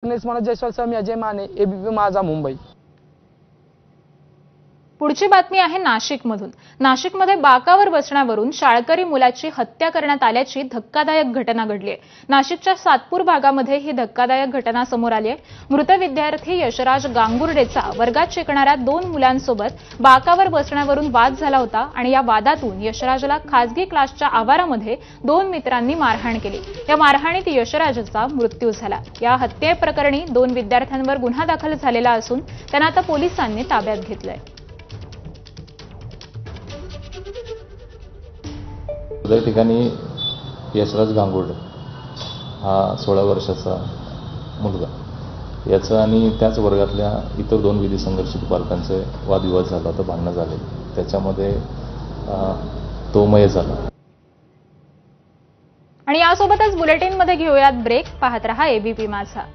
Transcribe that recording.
मला जयस्वाल स्वामी अजय माने, एबीपी माझा, मुंबई। पुढची बातमी आहे नाशिकमधून। नाशिकमध्ये बाकावर बसण्यावरून शाळकरी मुलाची हत्या करण्यात आल्याची धक्कादायक घटना घडली आहे। नाशिकच्या सातपूर भागामध्ये ही धक्कादायक घटना समोर आली आहे। मृत विद्यार्थी यशराज गांगुर्डेचा वर्गात शिकणाऱ्या 2 मुलांसोबत बाकावर बसण्यावरून वाद झाला होता आणि या वादातून यशराजला खासगी क्लासच्या आवारामध्ये 2 मित्रांनी मारहाण केली। या मारहाणीत यशराजचा मृत्यू झाला। या हत्येप्रकरणी 2 विद्यार्थ्यांवर गुन्हा दाखल झालेला असून त्यांना आता पोलिसांनी ताब्यात घेतलंय। त्या ठिकाणी यशराज गांगुर्डे हा 16 वर्षाचा मुलगा याचा आणि त्याच वर्गातल्या इतर 2 विधी संघर्षित बालकांचे वादविवाद झाला होता, भांडणं झाले, त्याच्यामध्ये तो मय झाला। आणि यासोबतच बुलेटिनमध्ये घेऊयात ब्रेक। पाहत रहा एबीपी माझा।